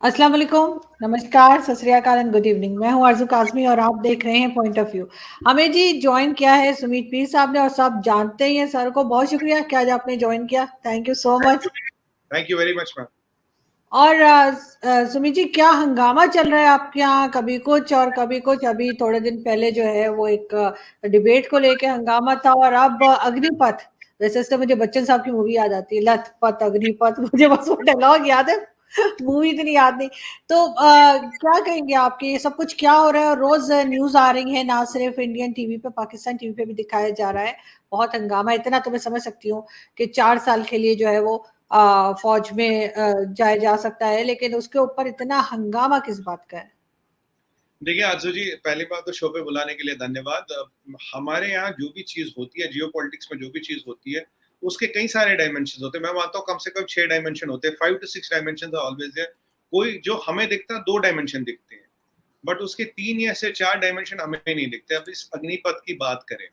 अस्सलाम वालेकुम, नमस्कार, सत श्री अकाल एंड गुड इवनिंग। मैं हूं आरज़ू काज़मी और आप देख रहे हैं पॉइंट ऑफ व्यू। हमें जी ज्वाइन किया है सुमीत पीर साहब ने और सब जानते ही हैं सर को। बहुत शुक्रिया कि आज आपने ज्वाइन किया। Thank you so much. Thank you very much ma'am. और सुमित जी, क्या हंगामा चल रहा है आपके यहाँ? कभी कुछ और कभी कुछ। अभी थोड़े दिन पहले जो है वो एक डिबेट को लेके हंगामा था और अब अग्निपथ। वैसे इससे मुझे बच्चन साहब की मूवी याद आती है, लथ पथ अग्निपथ। मुझे बस वो डायलॉग याद है, मूवी इतनी याद नहीं। तो क्या कहेंगे आपके ये सब कुछ क्या हो रहा है? और रोज न्यूज आ रही है, ना सिर्फ इंडियन टीवी पे, पाकिस्तान टीवी पे भी दिखाया जा रहा है। बहुत हंगामा। इतना तो मैं समझ सकती हूँ कि 4 साल के लिए जो है वो फौज में जाया जा सकता है, लेकिन उसके ऊपर इतना हंगामा किस बात का है? देखिए आरजू जी, पहली बात तो शो पे बुलाने के लिए धन्यवाद। हमारे यहाँ जो भी चीज होती है, जियो पॉलिटिक्स में जो भी चीज होती है, उसके कई सारे डायमेंशन होते हैं। मैं मानता हूँ कम से कम 6 डायमेंशन होते हैं, 5 to 6 डायमेंशन ऑलवेज है। कोई जो हमें दिखता है 2 डायमेंशन दिखते हैं, बट उसके 3 या से 4 डायमेंशन हमें नहीं दिखते। अब इस अग्निपथ की बात करें,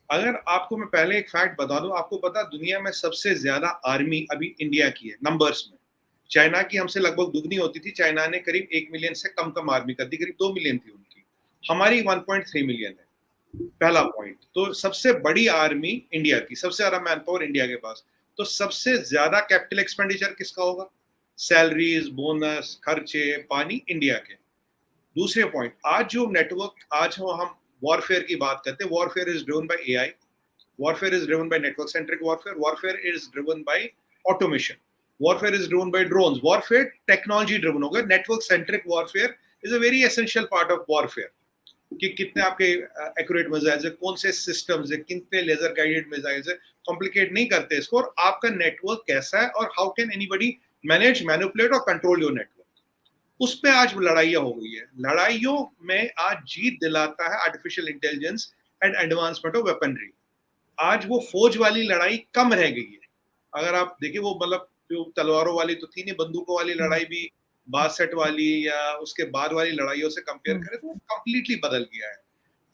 अगर आपको मैं पहले एक फैक्ट बता दूं, आपको पता दुनिया में सबसे ज्यादा आर्मी अभी इंडिया की है नंबर्स में। चाइना की हमसे लगभग दुगनी होती थी। चाइना ने करीब 1 मिलियन से कम आर्मी कर दी, करीब 2 मिलियन थी उनकी। हमारी 1.3 मिलियन है। पहला पॉइंट तो सबसे बड़ी आर्मी इंडिया की, सबसे ज्यादा मैन पावर इंडिया के पास। तो सबसे ज्यादा कैपिटल एक्सपेंडिचर किसका होगा? सैलरीज, बोनस, खर्चे, पानी, इंडिया के। दूसरे पॉइंट, आज जो नेटवर्क, आज हम वॉरफेयर की बात करते हैं, warfare is driven by AI, warfare is driven by network centric warfare is driven by automation, warfare is driven by drones, warfare technology driven होगा। network centric warfare is a very essential part of warfare, कि कितने आपके accurate missiles है, कौन से systems है, कितने laser guided missiles है। कॉम्प्लिकेट नहीं करते इसको, और आपका नेटवर्क कैसा है और how can anybody manage, manipulate और कंट्रोल योर नेटवर्क। उस पे आज लड़ाइयां हो गई है। लड़ाइयों में आज जीत दिलाता है artificial intelligence and advancement of weaponry. आज वो फौज वाली लड़ाई कम रह गई है। अगर आप देखिए, वो मतलब जो तलवारों वाली तो थी नहीं, बंदूकों वाली लड़ाई भी 62 वाली या उसके बाद वाली लड़ाइयों से कंपेयर करें तो कंप्लीटली बदल गया है।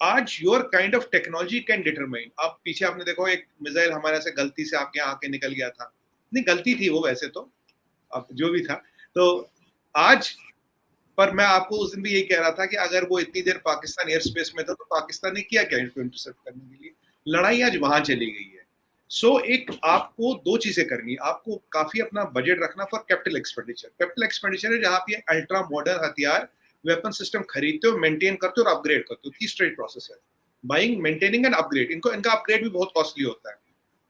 आज your kind of technology can determine. आप पीछे आपने देखो, एक मिसाइल हमारे से गलती से आपके यहाँ आके निकल गया था, नहीं गलती थी वो वैसे तो, अब जो भी था। तो आज, पर मैं आपको उस दिन भी यही कह रहा था कि अगर वो इतनी देर पाकिस्तान एयर स्पेस में था तो पाकिस्तान ने किया क्या इसको इंटरसेप्ट करने के लिए? लड़ाई आज वहां चली गई है। सो एक आपको 2 चीजें करनी है। आपको काफी अपना बजट रखना for capital expenditure. Capital expenditure है जहां पे अल्ट्रा मॉडर्न हथियार, वेपन सिस्टम खरीदते हो, मेंटेन करते हो और अपग्रेड करते हो। 3 स्ट्रेट प्रोसेस है, बाइंग, मेंटेनिंग एंड अपग्रेड। इनका अपग्रेड भी बहुत कॉस्टली होता है।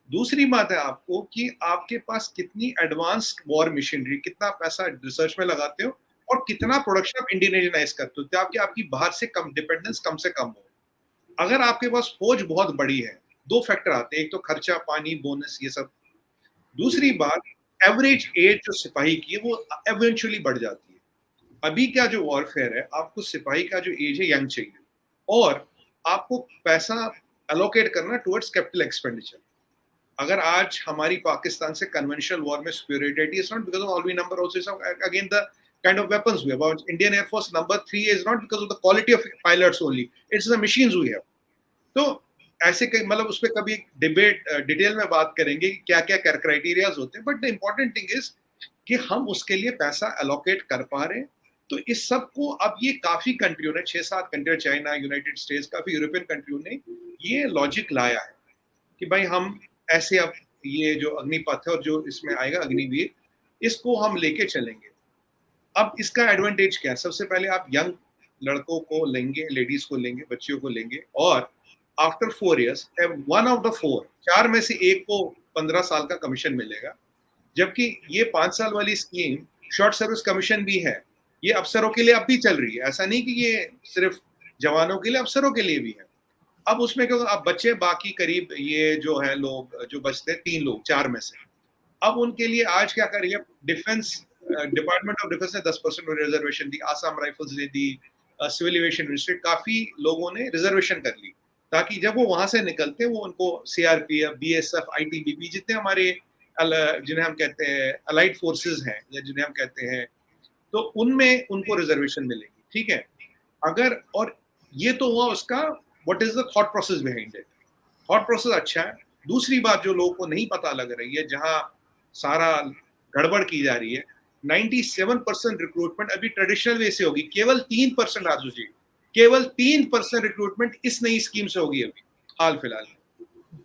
दूसरी बात है आपको कि आपके पास कितनी एडवांस्ड वॉर मशीनरी, कितना पैसा रिसर्च में लगाते हो और कितना प्रोडक्शन आप इंडियनाइज करते हो, ताकि आपकी बाहर से कम डिपेंडेंस कम से कम हो। अगर आपके पास फौज बहुत बड़ी है, 2 फैक्टर आते हैं, एक तो खर्चा, पानी, बोनस, ये सब। दूसरी बात, एवरेज एज जो सिपाही की है वो एवेंचुअली बढ़ जाती है। अभी क्या जो वॉरफेयर है, आपको सिपाही का जो एज है यंग चाहिए, और आपको पैसा एलोकेट करना टुवर्ड्स कैपिटल एक्सपेंडिचर। अगर आज हमारी पाकिस्तान से कन्वेंशनल वॉर में superiority is not because of all we number, also again the kind of weapons we have. About Indian Air Force number 3 is not because of the quality of pilots only, it's the machines we have. तो ऐसे कई, मतलब उस पर कभी debate detail में बात करेंगे कि क्या क्या क्राइटेरियाज होते हैं, but the important thing is कि हम उसके लिए पैसा एलोकेट कर पा रहे हैं। तो इस सब को अब ये काफी कंट्रियों ने, 6-7 कंट्री, चाइना, यूनाइटेड स्टेट्स, काफी यूरोपियन कंट्रियों ने ये लॉजिक लाया है कि भाई हम ऐसे, अब ये जो अग्निपथ है और जो इसमें आएगा अग्निवीर, इसको हम लेके चलेंगे। अब इसका एडवांटेज क्या है? सबसे पहले आप यंग लड़कों को लेंगे, लेडीज को लेंगे, बच्चियों को लेंगे, और after 4 years one of the 4, 4 में से एक को 15 साल का कमीशन मिलेगा। जबकि ये 5 साल वाली स्कीम शॉर्ट सर्विस कमीशन भी है, ये अफसरों के लिए अब भी चल रही है। ऐसा नहीं कि ये सिर्फ जवानों के लिए, अफसरों के लिए भी है। अब उसमें क्योंकि अब बच्चे बाकी करीब ये जो है लोग जो बचते हैं, 3 लोग 4 में से, अब उनके लिए आज क्या कर रही है डिफेंस, डिपार्टमेंट ऑफ डिफेंस ने 10% रिजर्वेशन दी, आसाम राइफल्स ने दी, सिविल एविएशन मिनिस्ट्री, काफी लोगों ने रिजर्वेशन कर ली, ताकि जब वो वहां से निकलते हैं वो उनको सीआरपीएफ, बीएसएफ, आईटीबीपी, जितने हमारे जिन्हें हम कहते हैं अलाइड फोर्सेस हैं या जिन्हें हम कहते हैं, तो उनमें उनको रिजर्वेशन मिलेगी। ठीक है, अगर, और ये तो हुआ उसका what is the thought process behind it. Thought process अच्छा है। दूसरी बात जो लोगों को नहीं पता लग रही है, जहां सारा गड़बड़ की जा रही है, 97% रिक्रूटमेंट अभी ट्रेडिशनल वे से होगी, केवल 3% आजू जी, केवल 3% रिक्रूटमेंट इस नई स्कीम से होगी अभी हाल फिलहाल।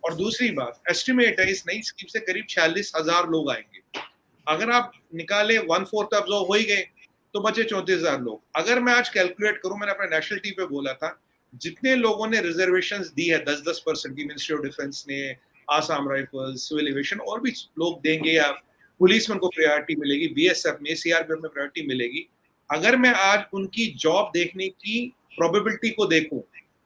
और दूसरी बात, एस्टिमेट है इस नई स्कीम से करीब 46,000 लोग आएंगे। अगर आप निकाले 1/4 अब्जॉर्व हो ही गए तो बचे 34,000 लोग। अगर मैं आज कैलकुलेट करूं, मैंने अपने नेशनल टीवी पे बोला था, जितने लोगों ने रिजर्वेशंस दी है 10-10% की, मिनिस्ट्री ऑफ डिफेंस ने, आसाम राइफल्स, सिविल एविएशन और भी लोग देंगे, या पुलिस में उनको प्रायोरिटी मिलेगी, बीएसएफ में, सीआरपीएफ में प्रायोरिटी मिलेगी। अगर मैं आज उनकी जॉब देखने की प्रोबेबिलिटी को देखूं,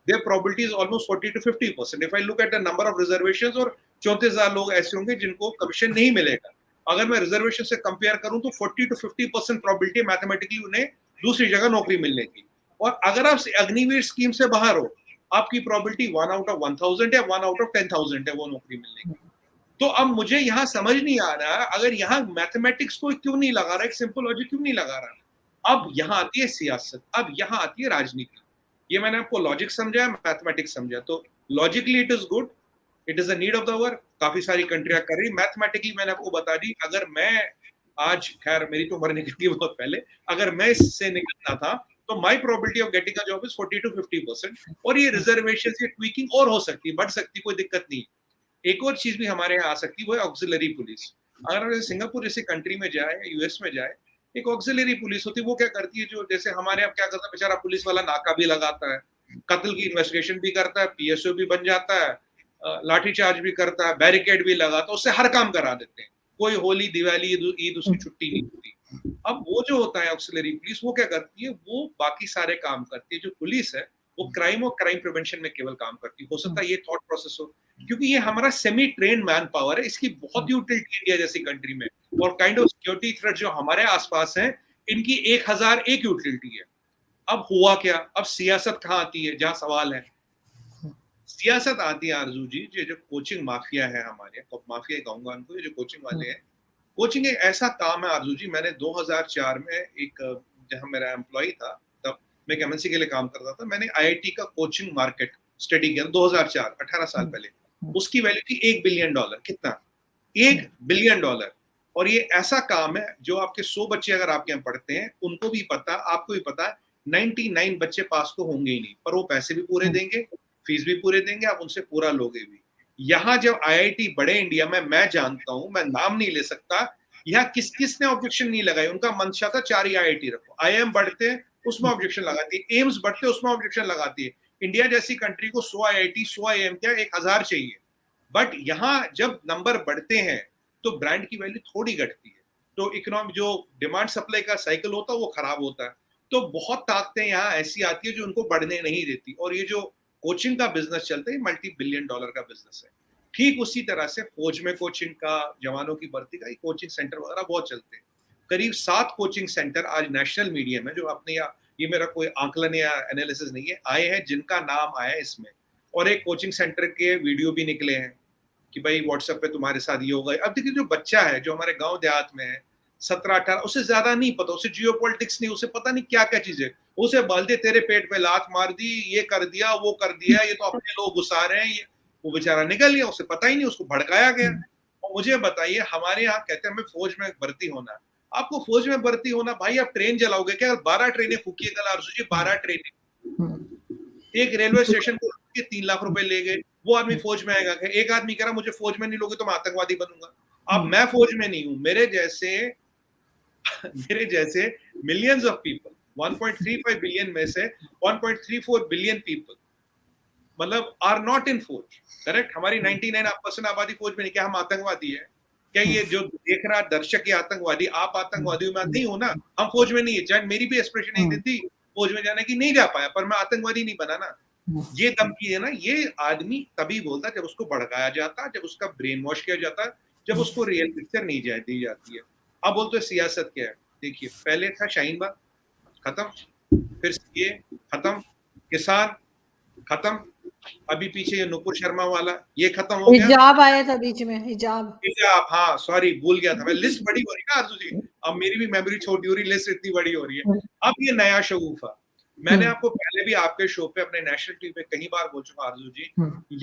their probability is almost 40 to 50%. If I look at the number of reservations, और 34,000 लोग ऐसे होंगे जिनको कमीशन नहीं मिलेगा। अगर मैं रिजर्वेशन से कंपेयर करूं तो 40 to 50% प्रोबेबिलिटी मैथमेटिकली उन्हें दूसरी जगह नौकरी मिलने की। और अगर आप अग्निवीर स्कीम से बाहर हो, आपकी प्रोबेबिलिटी 1 out of 1,000 या 1 out of 10,000 है वो नौकरी मिलने की। तो अब मुझे यहाँ समझ नहीं आ रहा, अगर यहाँ मैथमेटिक्स को क्यों नहीं लगा रहा, एक सिंपल लॉजिक क्यों नहीं लगा रहा। अब यहाँ आती है सियासत, अब यहाँ आती है राजनीति। ये मैंने आपको लॉजिक समझाया, मैथमेटिक्स समझा। तो logically it is good, it is a need of the hour, काफी सारी कंट्रियां कर रही। मैथमेटिकली मैंने आपको बता दी, अगर मैं आज, खैर मेरी तो उम्र निकल गई बहुत पहले, अगर मैं इससे निकलना था तो my probability of getting a job is 40 to 50%। और ये रिजर्वेशन से ट्वीकिंग और हो सकती है, बढ़ सकती, कोई दिक्कत नहीं। एक और चीज भी हमारे यहाँ आ सकती है, वो है ऑक्सिलरी पुलिस। अगर सिंगापुर जैसी कंट्री में जाए, यूएस में जाए, एक ऑक्सिलरी पुलिस होती है, वो क्या करती है, जो जैसे हमारे यहाँ क्या करता है, बेचारा पुलिस वाला नाका भी लगाता है, कत्ल की इन्वेस्टिगेशन भी करता है, पीएसओ भी बन जाता है, लाठीचार्ज भी करता है, बैरिकेड भी लगाता है, उससे हर काम करा देते हैं। कोई होली, दिवाली, ईद उसकी छुट्टी नहीं होती। अब वो जो होता है ऑक्सिलरी पुलिस, वो क्या करती है, वो बाकी सारे काम करती है। जो पुलिस है वो क्राइम और क्राइम प्रिवेंशन में केवल काम करती है। हो सकता है ये थॉट प्रोसेस हो, क्योंकि ये हमारा सेमी ट्रेन मैन पावर है, इसकी बहुत यूटिलिटी इंडिया जैसी कंट्री में, और काइंड ऑफ सिक्योरिटी थ्रेट जो हमारे आसपास है, इनकी 1001 यूटिलिटी है। अब हुआ क्या, अब सियासत कहाँ आती है, जहां सवाल है, सियासत आती है आरजू जी, ये जो कोचिंग माफिया है हमारे, माफिया कहूंगा उनको, ये जो कोचिंग वाले हैं। कोचिंग एक ऐसा काम है आरजू जी, मैंने 2004 में एक, जहां मेरा एम्प्लॉय था, तब मैं एमएनसी के लिए काम करता था, मैंने आईआईटी का कोचिंग मार्केट स्टडी किया 2004, 18 साल पहले। उसकी वैल्यू थी $1 बिलियन। कितना? $1 बिलियन। और ये ऐसा काम है जो आपके 100 बच्चे अगर आपके यहाँ पढ़ते हैं, उनको भी पता, आपको भी पता है, 99 बच्चे पास तो होंगे ही नहीं, पर वो पैसे भी पूरे देंगे, फीस भी पूरे देंगे, आप उनसे पूरा लोगे भी। यहाँ जब आईआईटी बड़े इंडिया में, मैं जानता हूं, मैं नाम नहीं ले सकता, यहाँ किस किस ने ऑब्जेक्शन नहीं लगाई। उनका मंशा था 4 ही आईआईटी रखो। आईआईएम बढ़ते हैं उसमें ऑब्जेक्शन लगाती है, एम्स बढ़ते उसमें ऑब्जेक्शन लगाती है। इंडिया जैसी कंट्री को 100 आईआईटी, 100 आईआईएम क्या 1000 चाहिए। बट यहाँ जब नंबर बढ़ते हैं तो ब्रांड की वैल्यू थोड़ी घटती है, तो इकोनॉमी, जो डिमांड सप्लाई का साइकिल होता है वो खराब होता है। तो बहुत ताकतें यहाँ ऐसी आती है जो उनको बढ़ने नहीं देती। और ये जो कोचिंग का बिजनेस चलता है, $multi-billion का बिजनेस है। ठीक उसी तरह से फौज में कोचिंग का, जवानों की भर्ती का, कोचिंग सेंटर वगैरह बहुत चलते हैं। करीब 7 कोचिंग सेंटर आज नेशनल मीडिया में, जो आपने, या ये मेरा कोई आंकलन या एनालिसिस नहीं है, आए हैं जिनका नाम आया है इसमें। और एक कोचिंग सेंटर के वीडियो भी निकले हैं कि भाई व्हाट्सएप पे तुम्हारे साथ ये होगा। अब देखिए, जो बच्चा है जो हमारे गांव देहात में है, 17-18, उसे ज्यादा नहीं पता, उसे जियोपॉलिटिक्स नहीं, उसे पता नहीं क्या क्या चीजें, उसे बोल दे तेरे पेट पे लात मार दी, ये कर दिया, वो कर दिया, ये तो अपने लोग घुसा रहे हैं, ये, वो बेचारा निकल गया, उसे पता ही नहीं, उसको भड़काया गया। और मुझे बताइए, हमारे यहाँ कहते हैं हमें फौज में भर्ती होना है। आपको फौज में भर्ती होना, भाई आप ट्रेन चलाओगे क्या? 12 ट्रेनें फूकी कल आरजू जी, 12 ट्रेनें एक रेलवे स्टेशन को 3 लाख रुपए ले गए। वो आदमी फौज में आएगा? एक आदमी कह रहा मुझे फौज में नहीं लोगे तो मैं आतंकवादी बनूंगा। अब मैं फौज में नहीं हूं, मेरे जैसे मिलियंस ऑफ पीपल, 1.35 बिलियन में से 1.34 बिलियन पीपल मतलब आर नॉट इन फौज। करेक्ट? हमारी 99% आबादी फौज में नहीं। क्या हम आतंकवादी है? क्या ये जो देख रहा दर्शक ये आतंकवादी, आप आतंकवादियों में नहीं हो ना? हम फौज में नहीं है, चाहे मेरी भी एस्पिरेशन एक दिन थी फौज में जाने की, नहीं जा पाया, पर मैं आतंकवादी नहीं बना ना। ये धमकी है ना, ये आदमी तभी बोलता जब उसको भड़काया जाता, जब उसका ब्रेन वॉश किया जाता, जब उसको रियल पिक्चर नहीं दी जाती है। अब बोलते सियासत क्या है? देखिए, पहले था शाहीन बाग, खत्म, फिर ये खत्म, किसान खत्म, अभी पीछे ये नुपुर शर्मा वाला, ये खत्म हो गया। हिजाब आया था बीच में, हिजाब, हाँ सॉरी, भूल गया था मैं। लिस्ट बड़ी हो रही है आरजू जी, अब मेरी भी मेमोरी छोटी हो रही, लिस्ट इतनी बड़ी हो रही है। अब ये नया शगुफा, मैंने आपको पहले भी आपके शो पे, अपने नेशनल टीवी पे कई बार बोल चुका आरजू जी,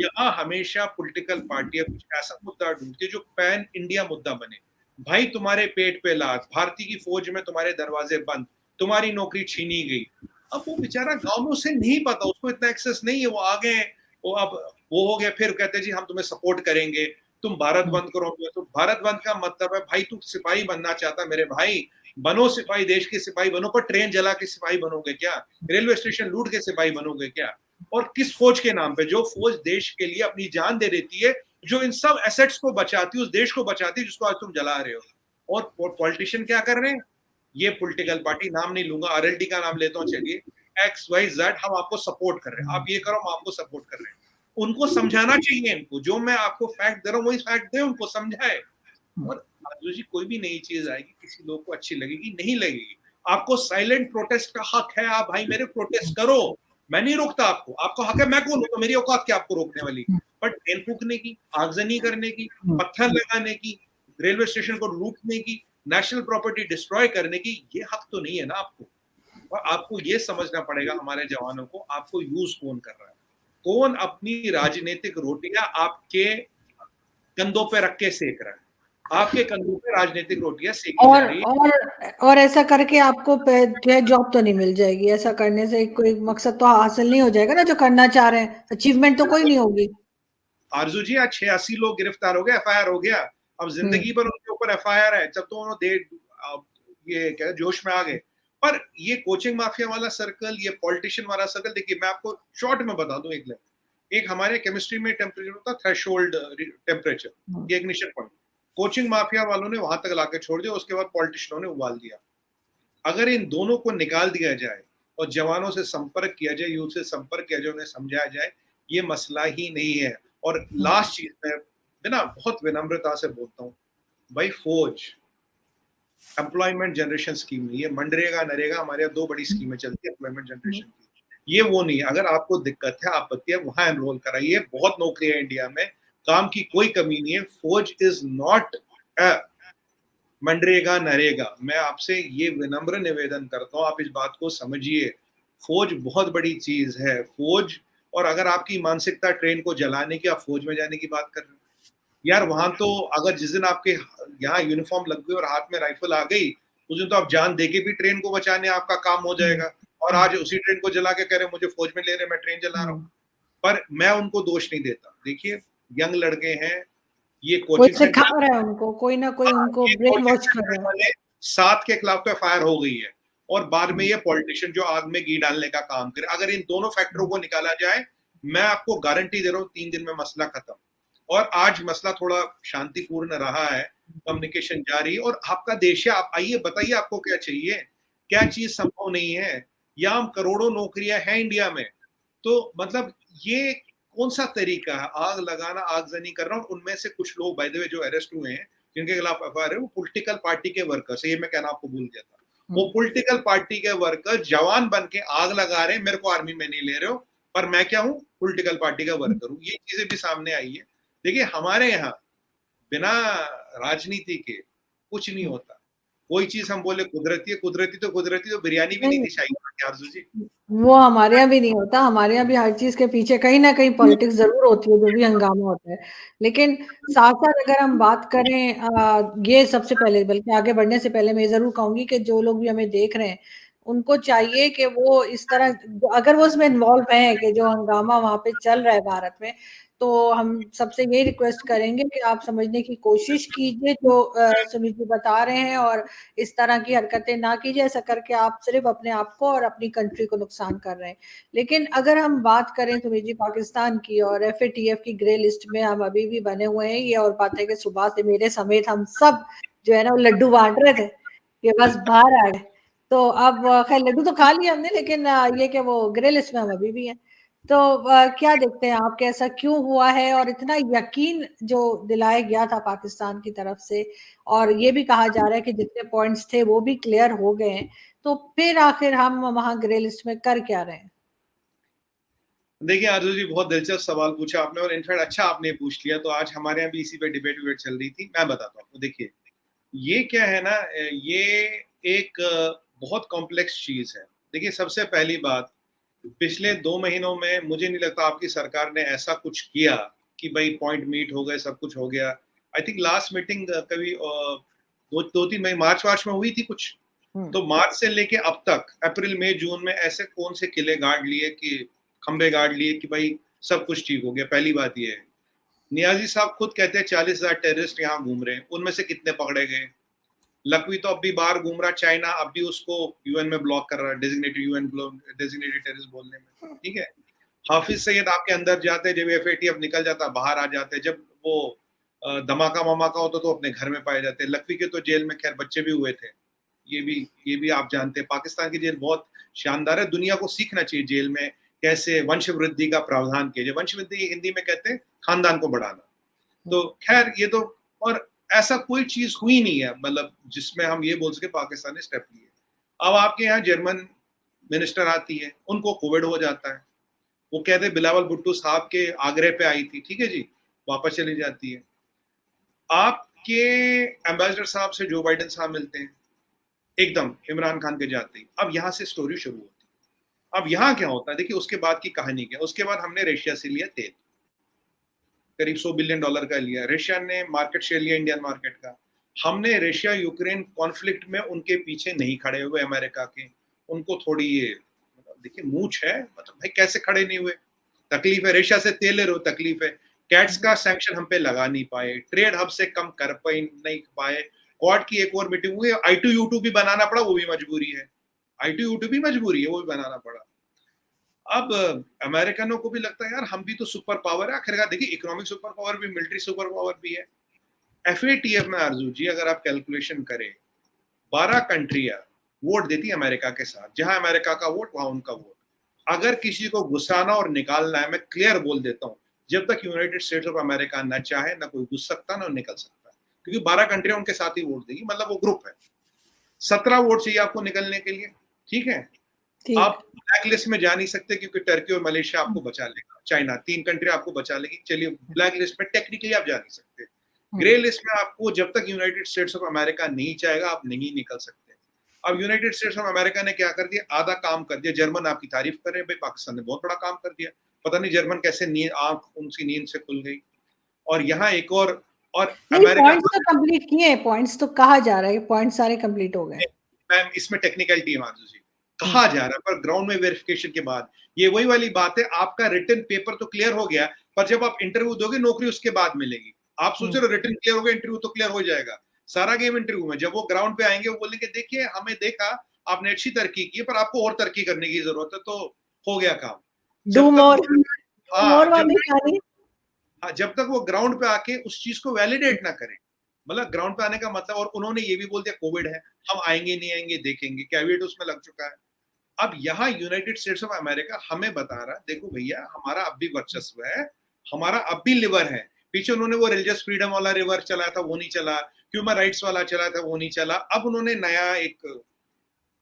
यहाँ हमेशा पॉलिटिकल पार्टियां कुछ ऐसा मुद्दा ढूंढती है जो पैन इंडिया मुद्दा बने। भाई तुम्हारे पेट पे लात, भारतीय की फौज में तुम्हारे दरवाजे बंद, तुम्हारी नौकरी छीनी गई। अब वो बेचारा गाँव में उसे नहीं पता, उसको इतना एक्सेस नहीं है, वो आ गए, वो अब वो हो गया, फिर कहते जी हम तुम्हें सपोर्ट करेंगे, तुम भारत बंद करोगे। तो भारत बंद का मतलब है भाई तू सिपाही बनना चाहता मेरे भाई, बनो सिपाही, देश के सिपाही बनो, पर ट्रेन जला के सिपाही बनोगे क्या? रेलवे स्टेशन लूट के सिपाही बनोगे क्या? और किस फौज के नाम पे? जो फौज देश के लिए अपनी जान दे देती है, जो इन सब एसेट्स को बचाती है, उस देश को बचाती है जिसको आज तुम जला रहे हो। और पॉलिटिशियन क्या कर रहे हैं? ये पॉलिटिकल पार्टी, नाम नहीं लूंगा, आरएलडी का नाम लेता हूँ, चलिए, एक्स वाई जेड, हम आपको सपोर्ट कर रहे हैं, आप ये करो, हम आपको सपोर्ट कर रहे हैं। उनको समझाना चाहिए, इनको जो मैं आपको फैक्ट दे रहा हूँ वही फैक्ट दे, उनको समझाए। और आजू जी कोई भी नई चीज आएगी, किसी लोग को अच्छी लगेगी, नहीं लगेगी, आपको साइलेंट प्रोटेस्ट का हक है, आप भाई मेरे प्रोटेस्ट करो, मैं नहीं रोकता आपको, आपको हक है, मैं कौन हूं तो मेरी औकात क्या आपको रोकने वाली? पर ट्रेन फूकने की, आगजनी करने की, पत्थर लगाने की, रेलवे स्टेशन को लूटने की, नेशनल प्रॉपर्टी डिस्ट्रॉय करने की, ये हक तो नहीं है ना आपको। और आपको ये समझना पड़ेगा हमारे जवानों को, आपको यूज कौन कर रहा है, कौन अपनी राजनीतिक रोटियां आपके कंधों पे रख के सेक रहा है, आपके कंधों पे राजनीतिक रोटियां सेकी जा रही है। और ऐसा करके आपको जो है जॉब तो नहीं मिल जाएगी, ऐसा करने से कोई मकसद तो हासिल नहीं हो जाएगा ना जो करना चाह रहे हैं, अचीवमेंट तो कोई नहीं होगी। आरजू जी, आज 86 लोग गिरफ्तार हो गए, एफआईआर हो गया, अब जिंदगी भर उनके ऊपर एफआईआर है, जब तो उन्होंने ये क्या जोश में आ गए। पर ये कोचिंग माफिया वाला सर्कल, ये पॉलिटिशियन वाला सर्कल, देखिए मैं आपको शॉर्ट में बता दूं, एक हमारे केमिस्ट्री में टेम्परेचर होता है, थ्रेशोल्ड टेम्परेचर, ये इग्निशन पॉइंट, कोचिंग माफिया वालों ने वहां तक लाके छोड़ दिया, उसके बाद पॉलिटिशियनों ने उबाल दिया। अगर इन दोनों को निकाल दिया जाए और जवानों से संपर्क किया जाए, यूथ से संपर्क किया जाए, उन्हें समझाया जाए, ये मसला ही नहीं है। और लास्ट चीज में बिना बहुत विनम्रता से बोलता हूँ, भाई फौज एम्प्लॉयमेंट जनरेशन स्कीम नहीं है, मनरेगा नरेगा हमारे यहाँ दो बड़ी स्कीमें चलती है एम्प्लॉयमेंट जनरेशन की, ये वो नहीं है। अगर आपको दिक्कत है, आपत्ति है, वहां एनरोल कराइए, बहुत नौकरी है इंडिया में, काम की कोई कमी नहीं है। फौज इज नॉट मनरेगा नरेगा। मैं आपसे ये विनम्र निवेदन करता हूँ, आप इस बात को समझिए, फौज बहुत बड़ी चीज है, फौज। और अगर आपकी मानसिकता ट्रेन को जलाने की, आप फौज में जाने की बात कर रहे हैं यार, वहां तो अगर जिस दिन आपके यहाँ यूनिफॉर्म लग गई और हाथ में राइफल आ गई, उस दिन तो आप जान देके भी ट्रेन को बचाने आपका काम हो जाएगा। और आज उसी ट्रेन को जला के कह रहे मुझे फौज में ले रहे, मैं ट्रेन जला रहा हूँ। पर मैं उनको दोष नहीं देता, देखिए यंग लड़के हैं, ये कोई कोचिंग सिखा सेंटर, रहा है उनको, कोई ना कोई उनको ये ब्रेन कोचिंग वॉश कर सेंटर रहा है। वाले 7 के खिलाफ तो एफआईआर हो गई है, और बाद में ये पॉलिटिशियन जो आग में घी डालने का काम करे, अगर इन दोनों फैक्टरों को निकाला जाए, मैं आपको गारंटी दे रहा हूँ 3 दिन में मसला खत्म। और आज मसला थोड़ा शांतिपूर्ण रहा है, कम्युनिकेशन जारी, और आपका देश है, आप आइए बताइए आपको क्या चाहिए, क्या चीज संभव नहीं है, या हम करोड़ों नौकरियां हैं इंडिया में, तो मतलब ये कौन सा तरीका है, आग लगाना, आगजनी करना। और उनमें से कुछ लोग बाय द वे जो अरेस्ट हुए हैं, जिनके खिलाफ एफआईआर है, वो पॉलिटिकल पार्टी के वर्कर्स, ये मैं कहना आपको भूल गया था, वो पॉलिटिकल पार्टी के वर्कर जवान बन के आग लगा रहे हैं, मेरे को आर्मी में नहीं ले रहे हो, पर मैं क्या हूँ, पॉलिटिकल पार्टी का वर्कर हूँ। ये चीजें भी सामने आई है। देखिए हमारे यहाँ बिना राजनीति के कुछ नहीं होता। कोई चीज हम बोले कुदरती है, कुदरती तो कुदरती, तो बिरयानी भी नहीं थी शाही आरजू जी। वो हमारे यहाँ भी नहीं होता, हमारे यहाँ भी हर चीज के पीछे कहीं ना कहीं पॉलिटिक्स जरूर होती है, जो भी हंगामा होता है। लेकिन साथ साथ अगर हम बात करें, ये सबसे पहले, बल्कि आगे बढ़ने से पहले मैं जरूर कहूंगी कि जो लोग भी हमें देख रहे हैं, उनको चाहिए कि वो इस तरह, अगर वो उसमें इन्वॉल्व हैं कि जो हंगामा वहां पे चल रहा है भारत में, तो हम सबसे यही रिक्वेस्ट करेंगे कि आप समझने की कोशिश कीजिए जो सुमित जी बता रहे हैं, और इस तरह की हरकतें ना कीजिए। ऐसा करके आप सिर्फ अपने आप को और अपनी कंट्री को नुकसान कर रहे हैं। लेकिन अगर हम बात करें सुमित जी पाकिस्तान की, और एफएटीएफ की ग्रे लिस्ट में हम अभी भी बने हुए हैं, ये और बात है कि सुबह से मेरे समेत हम सब जो है ना वो लड्डू बांट रहे थे कि बस बाहर आ गए। तो अब खैर लड्डू तो खा लिया हमने, लेकिन ये कि वो ग्रे लिस्ट में हम अभी भी हैं। तो क्या देखते हैं आप, कैसा क्यों हुआ है, और इतना यकीन जो दिलाया गया था पाकिस्तान की तरफ से, और ये भी कहा जा रहा है कि जितने पॉइंट्स थे वो भी क्लियर हो गए हैं, तो फिर आखिर हम वहां ग्रे लिस्ट में कर क्या रहे हैं? देखिए आरजू जी, बहुत दिलचस्प सवाल पूछा आपने, और इनफैक्ट अच्छा आपने पूछ लिया, तो आज हमारे यहाँ भी इसी पे डिबेट विबेट चल रही थी। मैं बताता हूँ आपको, देखिए ये क्या है ना, ये एक बहुत कॉम्प्लेक्स चीज है। देखिए सबसे पहली बात, पिछले 2 महीनों में मुझे नहीं लगता आपकी सरकार ने ऐसा कुछ किया कि भाई पॉइंट मीट हो गए, सब कुछ हो गया। आई थिंक लास्ट मीटिंग कभी दो तीन मई मार्च में हुई थी कुछ, तो मार्च से लेके अब तक अप्रैल मई जून में ऐसे कौन से किले गाड़ लिए कि खंबे गाड़ लिए कि भाई सब कुछ ठीक हो गया? पहली बात ये है। नियाजी साहब खुद कहते हैं 40,000 टेररिस्ट यहाँ घूम रहे हैं, उनमें से कितने पकड़े गए? लकवी तो अब भी बाहर घूम रहा, चाइना अब भी उसको यूएन में ब्लॉक कर रहा है, डेजिग्नेटेड टेररिस्ट बोलने में, ठीक है। हाफिज सईद आपके अंदर जाते, जब एफएटीएफ निकल जाता बाहर आ जाते, जब वो धमाका ममाका होता तो अपने घर में पाए जाते। लकवी के तो जेल में खैर बच्चे भी हुए थे, ये भी आप जानते हैं। पाकिस्तान की जेल बहुत शानदार है, दुनिया को सीखना चाहिए जेल में कैसे वंश वृद्धि का प्रावधान किया जाए। वंश वृद्धि हिंदी में कहते हैं खानदान को बढ़ाना। तो खैर ये तो, और ऐसा कोई चीज हुई नहीं है मतलब जिसमें हम ये बोल सके पाकिस्तान ने स्टेप लिए। अब आपके यहाँ जर्मन मिनिस्टर आती है, उनको कोविड हो जाता है, वो कहते बिलावल भुट्टो साहब के आग्रह पे आई थी, ठीक है जी, वापस चली जाती है। आपके एम्बेसडर साहब से जो बाइडेन साहब मिलते हैं एकदम इमरान खान के जाते ही, अब यहाँ से स्टोरी शुरू होती है। अब यहाँ क्या होता है देखिए, उसके बाद की कहानी क्या। उसके बाद हमने रशिया से लिया तेल, करीब $100 बिलियन का लिया। रशिया ने मार्केट शेयर लिया इंडियन मार्केट का। हमने रशिया यूक्रेन कॉन्फ्लिक्ट में उनके पीछे नहीं खड़े हुए अमेरिका के, उनको थोड़ी ये देखिए मूछ है, मतलब भाई कैसे खड़े नहीं हुए? तकलीफ है, रशिया से तेल ले रहे हो, तकलीफ है। कैट्स का सैंक्शन हम पे लगा नहीं पाए, ट्रेड हब से कम कर नहीं पाए, क्वाड की एक और मीटिंग हुई, I2U2 भी बनाना पड़ा, वो भी मजबूरी है, I2U2 भी मजबूरी है, वो भी बनाना पड़ा। अब अमेरिकनों को भी लगता है यार हम भी तो सुपर पावर है आखिरकार। देखिए इकोनॉमिक सुपर पावर भी, मिलिट्री सुपर पावर भी है। FATF में आरजू जी अगर आप कैलकुलेशन करें, 12 कंट्रियां वोट देती है अमेरिका के साथ, जहां अमेरिका का वोट वहां उनका वोट। अगर किसी को घुसाना और निकालना है, मैं क्लियर बोल देता हूं, जब तक यूनाइटेड स्टेट्स ऑफ अमेरिका न चाहे ना कोई घुस सकता ना निकल सकता, क्योंकि 12 कंट्रियां उनके साथ ही वोट देगी, मतलब वो ग्रुप है। 17 वोट चाहिए आपको निकलने के लिए, ठीक है। आप ब्लैक लिस्ट में जा नहीं सकते क्योंकि टर्की और मलेशिया आपको बचा लेगा, चाइना, 3 कंट्री आपको बचा लेगी। चलिए ब्लैक लिस्ट में टेक्निकली आप जा नहीं सकते। ग्रे लिस्ट में आपको जब तक यूनाइटेड स्टेट्स ऑफ अमेरिका नहीं चाहेगा आप नहीं निकल सकते। अब यूनाइटेड स्टेट्स ऑफ अमेरिका ने क्या कर दिया, आधा काम कर दिया। जर्मन आपकी तारीफ कर रहे हैं, भाई पाकिस्तान ने बहुत बड़ा काम कर दिया, पता नहीं जर्मन कैसे आंख उनकी नींद से खुल गई। और यहाँ एक और अमेरिका पॉइंट्स तो कंप्लीट किए, पॉइंट्स तो कहा जा रहा है, पॉइंट्स सारे कंप्लीट हो गए मैम, इसमें टेक्निकलिटी है माधु जी, कहा जा रहा है, पर ग्राउंड में वेरिफिकेशन के बाद ये वही वाली बात है, आपका रिटन पेपर तो क्लियर हो गया, पर जब आप इंटरव्यू दोगे नौकरी उसके बाद मिलेगी। आप सोच रहे हो रिटन क्लियर हो गया, इंटरव्यू तो क्लियर हो जाएगा, सारा गेम इंटरव्यू में। जब वो ग्राउंड पे आएंगे वो बोलेंगे देखिए हमें देखा आपने अच्छी तरक्की की है पर आपको और तरक्की करने की जरूरत है, तो हो गया काम। जब तक वो ग्राउंड पे आके उस चीज को वैलिडेट ना करें, मतलब ग्राउंड पे आने का मतलब, और उन्होंने ये भी बोल दिया कोविड है, हम आएंगे नहीं आएंगे देखेंगे, कैविएट उसमें लग चुका है। अब यहाँ यूनाइटेड स्टेट्स ऑफ अमेरिका हमें बता रहा है देखो भैया हमारा अब भी वर्चस्व है, हमारा अब भी लिवर है। पीछे उन्होंने वो रिलीजियस फ्रीडम वाला रिवर चलाया था वो नहीं चला, ह्यूमन राइट्स वाला चलाया था वो नहीं चला, अब उन्होंने नया एक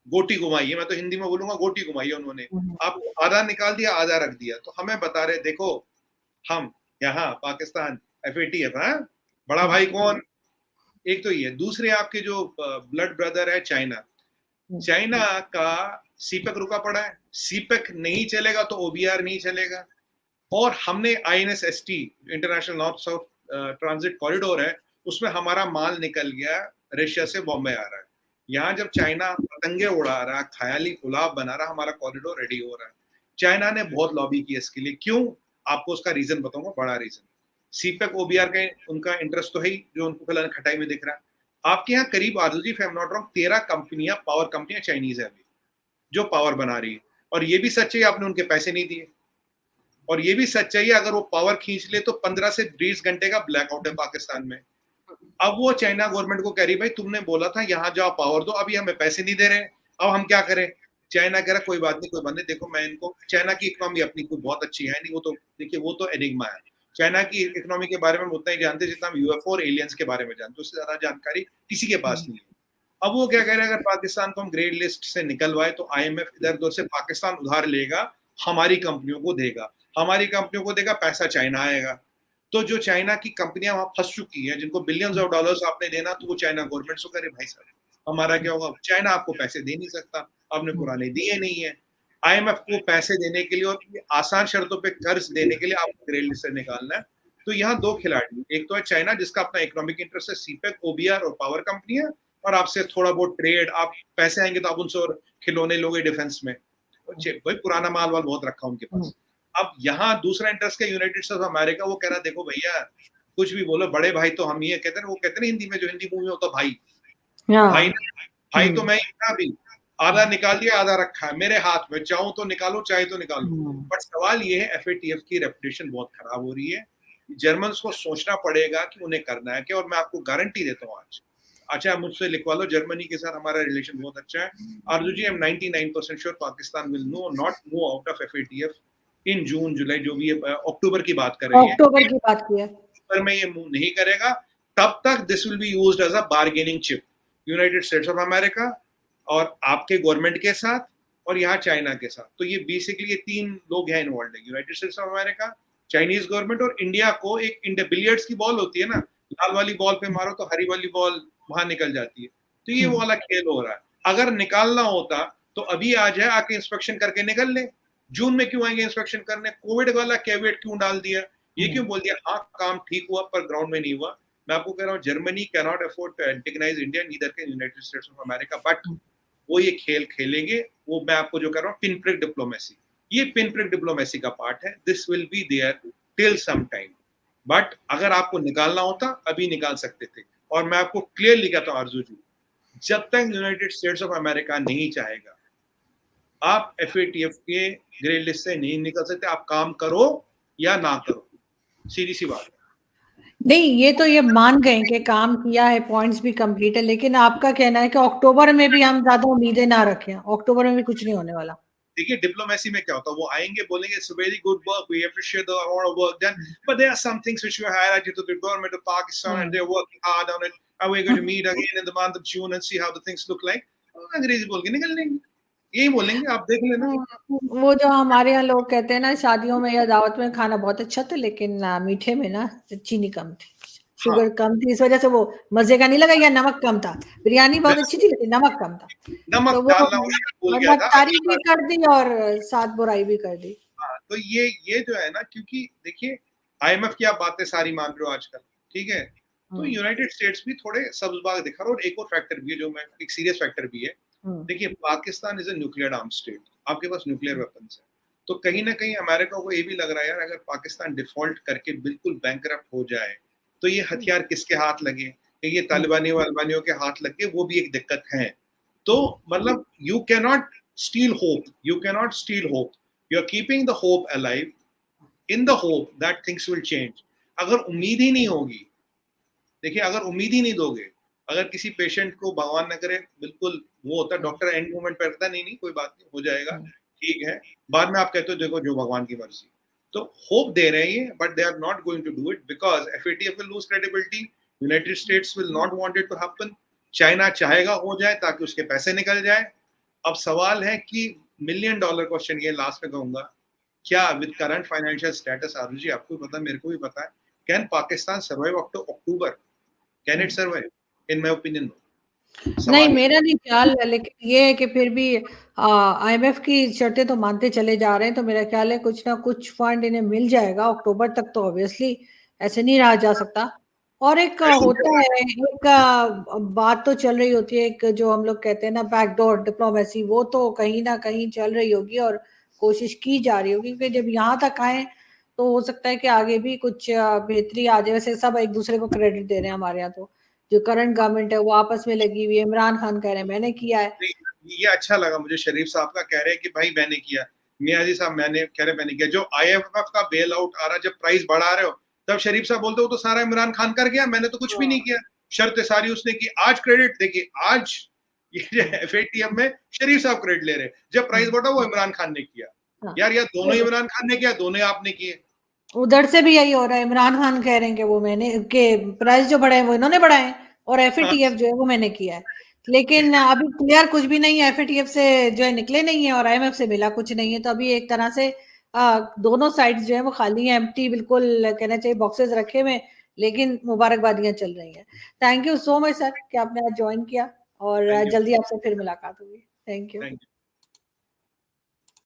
गोटी घुमाई है, मैं तो हिंदी में बोलूंगा गोटी घुमाई है उन्होंने, आपको आधा निकाल दिया आधा रख दिया। तो हमें बता रहे देखो हम यहाँ पाकिस्तान FATF, बड़ा भाई कौन, एक तो ये, दूसरे आपके जो ब्लड ब्रदर है चाइना, चाइना का सीपेक रुका पड़ा है, सीपेक नहीं चलेगा तो OBR नहीं चलेगा। और हमने INSST international north south transit corridor है, उसमें हमारा माल निकल गया, रशिया से बॉम्बे आ रहा है। यहाँ जब चाइना पतंगे उड़ा रहा, ख्याली गुलाब बना रहा, हमारा कॉरिडोर रेडी हो रहा है। चाइना ने बहुत लॉबी की इसके लिए, क्यों, आपको उसका रीजन बताऊंगा, बड़ा रीजन। सीपेक OBR का उनका इंटरेस्ट तो है ही, जो उनको फिलहाल खटाई में दिख रहा है। आपके यहाँ करीब आरजू if I am not wrong 13 कंपनियां, पावर कंपनियां चाइनीज है अभी जो पावर बना रही है, और ये भी सच है आपने उनके पैसे नहीं दिए, और ये भी सच्चाई है अगर वो पावर खींच ले तो 15 से 20 घंटे का ब्लैकआउट है पाकिस्तान में। अब वो चाइना गवर्नमेंट को कह रही भाई तुमने बोला था यहाँ जाओ पावर दो, अभी हमें पैसे नहीं दे रहे, अब हम क्या करें। चाइना कह रहा कोई बात नहीं, देखो मैं इनको, चाइना की इकोनॉमी अपनी कोई बहुत अच्छी है नहीं, वो तो देखिए वो तो एनिग्मा है। चाइना की इकोनॉमी के बारे में उतना ही जानते जितना हम UFO और एलियंस के बारे में जानते, उससे ज्यादा जानकारी किसी के पास नहीं है। अब वो क्या कह रहे हैं, अगर पाकिस्तान को हम ग्रे लिस्ट से निकलवाए तो IMF इधर उधर से पाकिस्तान उधार लेगा, हमारी कंपनियों को देगा, हमारी कंपनियों को देगा, पैसा चाइना आएगा। तो जो चाइना की कंपनियां वहां फंस चुकी हैं, जिनको बिलियंस ऑफ डॉलर्स आपने देना, तो वो चाइना गवर्नमेंट से करे भाई साहब हमारा क्या होगा, चाइना आपको पैसे दे नहीं सकता, आपने पुराने दिए नहीं है। IMF को पैसे देने के लिए और आसान शर्तों पे कर्ज देने के लिए आपको ग्रे लिस्ट से निकालना है। तो यहाँ दो खिलाड़ी, एक तो है चाइना जिसका अपना इकोनॉमिक इंटरेस्ट है, सीपेक, ओबीआर और पावर कंपनियां, और आपसे थोड़ा बहुत ट्रेड, आप पैसे आएंगे तो आप उनसे और खिलौने लोगे डिफेंस में, भाई पुराना माल वाल बहुत रखा उनके पास। अब यहाँ दूसरा इंटरेस्ट क्या, यूनाइटेड स्टेट्स ऑफ अमेरिका, वो कह रहा है देखो भैया कुछ भी बोलो, बड़े भाई तो हम ही है, कहते हैं वो कहते हैं हिंदी में, जो हिंदी मूवी में होता भाई, भाई तो मैं ही था, भी आधा निकाल दिया आधा रखा है मेरे हाथ में, चाहूं तो निकालो चाहे तो निकालो। बट सवाल ये है एफएटीएफ की रेपुटेशन बहुत खराब हो रही है, जर्मन को सोचना पड़ेगा कि उन्हें करना है क्या। और मैं आपको गारंटी देता हूँ आज, अच्छा मुझसे लिखवा लो, जर्मनी के साथ हमारा रिलेशन बहुत अच्छा है। Arzoo ji, I am 99% sure Pakistan will not move out of FATF in June July, जो भी अक्टूबर की बात कर रही है, अक्टूबर की बात की है, अक्टूबर में ये मूव नहीं करेगा, तब तक this will be used as a bargaining chip, United States of America और आपके गवर्नमेंट के साथ और यहाँ चाइना के साथ। तो ये बेसिकली ये तीन लोग हैं इन्वॉल्व है, United States of America, Chinese government और इंडिया को। एक बिलियर्ड्स की बॉल होती है ना, लाल वाली बॉल पे मारो तो हरी वाली बॉल वहां निकल जाती है, तो ये वाला खेल हो रहा है। अगर निकालना होता तो अभी आ जाए, आके इंस्पेक्शन करके निकल ले। जून में क्यों आएंगे इंस्पेक्शन करने, कोविड वाला कैवेट क्यों डाल दिया, ये क्यों बोल दिया हाँ काम ठीक हुआ पर ग्राउंड में नहीं हुआ। मैं आपको कह रहा हूँ Germany can not afford to antagonise India, neither can United States of America, but वो ये खेल खेलेंगे। वो मैं आपको जो कर रहा हूँ पिन प्रिक डिप्लोमेसी, ये पिन प्रिक डिप्लोमेसी का पार्ट है, this will be there till some time. But अगर आपको निकालना होता अभी निकाल सकते थे। और मैं आपको क्लियरली कहता हूँ आरजू जी, जब तक यूनाइटेड स्टेट्स ऑफ अमेरिका नहीं चाहेगा, आप एफएटीएफ के ग्रे लिस्ट से नहीं निकल सकते, आप काम करो या ना करो, सीधी सी बात है। नहीं, ये तो ये मान गए कि काम किया है, पॉइंट्स भी कंप्लीट है, लेकिन आपका कहना है कि अक्टूबर में भी हम ज्यादा उम्मीदें ना रखें, अक्टूबर में भी कुछ नहीं होने वाला। देखिए डिप्लोमेसी में क्या होता है, वो आएंगे बोलेंगे it's very good work, we appreciate the amount of work done, but there are some things which we highlighted to the government of Pakistan and they are working hard on it and we are going to meet again in the month of June and see how the things look like. अंग्रेजी बोल के निकल लेंगे, यही बोलेंगे, आप देख लेना। वो जो हमारे यहाँ लोग कहते हैं ना, शादियों में या दावत में खाना बहुत अच्छा था, लेकिन मीठे में ना चीनी कम थी, शुगर कम थी, इस वजह से वो मजे का नहीं लगा, या नमक कम था। बिरयानी बहुत अच्छी थी लेकिन नमक कम था, नमक तो वो डालना भूल गया मतलब था, तारीफ भी कर दी और साथ बुराई भी कर दी। हाँ, तो ये जो है ना, क्योंकि देखिए आईएमएफ की आप बातें सारी मान रहे हो आजकल, ठीक है, तो यूनाइटेड स्टेट्स भी थोड़े सब्ज बाग दिखा रहा है। और एक और फैक्टर भी है जो मैं, एक सीरियस फैक्टर भी है, देखिए Pakistan is a nuclear arm state, आपके पास न्यूक्लियर वेपन्स है, तो कहीं ना कहीं अमेरिका को ये भी लग रहा है यार, अगर पाकिस्तान डिफॉल्ट करके बिल्कुल बैंकरप्ट हो जाए तो ये हथियार किसके हाथ लगे, ये तालिबानियों के हाथ लग के, वो भी एक दिक्कत है। तो मतलब you can not steal hope, you can not steal hope, you are keeping the hope alive in the hope that things will change. अगर उम्मीद ही नहीं होगी, देखिए अगर उम्मीद ही नहीं दोगे, अगर किसी पेशेंट को भगवान न करे बिल्कुल वो होता है, डॉक्टर एंड मोमेंट पर कहता नहीं कोई बात नहीं हो जाएगा, ठीक है, बाद में आप कहते हो देखो जो भगवान की मर्जी, तो होप दे रहे हैं but they are not going to do it because FATF will lose credibility, United States will not want it to happen, China चाहेगा हो जाए ताकि उसके पैसे निकल जाए। अब सवाल है कि $1 मिलियन क्वेश्चन, ये लास्ट में कहूंगा, क्या विद करंट फाइनेंशियल स्टेटस, आरजू जी आपको भी पता मेरे को भी पता है, can Pakistan survive up to October, can it survive in my opinion? नहीं, मेरा नहीं ख्याल है, लेकिन ये है कि फिर भी आईएमएफ की शर्तें तो मानते चले जा रहे हैं, तो मेरा ख्याल है कुछ ना कुछ फंड इन्हें मिल जाएगा अक्टूबर तक, तो ऑब्वियसली ऐसे नहीं रहा जा सकता। और एक होता है, एक बात तो चल रही होती है, एक जो हम लोग कहते हैं ना बैकडोर डिप्लोमेसी, वो तो कहीं ना कहीं चल रही होगी और कोशिश की जा रही होगी, क्योंकि जब यहाँ तक आए तो हो सकता है कि आगे भी कुछ बेहतरी आ जाए। वैसे सब एक दूसरे को क्रेडिट दे रहे हैं हमारे यहाँ, तो जो करंट गवर्नमेंट है वो आपस में लगी हुई है। इमरान खान कह रहे हैं मैंने किया है, ये अच्छा लगा मुझे, शरीफ साहब का कह रहे हैं कि भाई मैंने किया, नियाजी साहब मैंने कह रहे मैंने किया। जो आईएमएफ का बेल आउट आ रहा, जब प्राइस बढ़ा रहे हो तब शरीफ साहब बोलते हो तो सारा इमरान खान कर गया, मैंने तो कुछ भी नहीं किया, शर्त सारी उसने की। आज क्रेडिट देखिए, आज ये एफएटीएफ में शरीफ साहब क्रेडिट ले रहे, जब प्राइस बढ़ा वो इमरान खान ने किया। यार यार दोनों इमरान खान ने किया, दोनों आपने किए। उधर से भी यही हो रहा है, इमरान खान कह रहे हैं कि वो मैंने के प्राइस जो बढ़ाए वो इन्होंने बढ़ाए, और एफएटीएफ जो है वो मैंने किया है। लेकिन अभी क्लियर कुछ भी नहीं है, एफएटीएफ से जो है निकले नहीं है और आईएमएफ से मिला कुछ नहीं है, तो अभी एक तरह से दोनों साइड्स जो है वो खाली है, एम्प्टी, बिल्कुल कहना चाहिए बॉक्सेस रखे हुए, लेकिन मुबारकबादियां चल रही हैं। Thank you so much sir कि आपने आज ज्वाइन किया, और जल्दी आपसे फिर मुलाकात होगी। Thank you.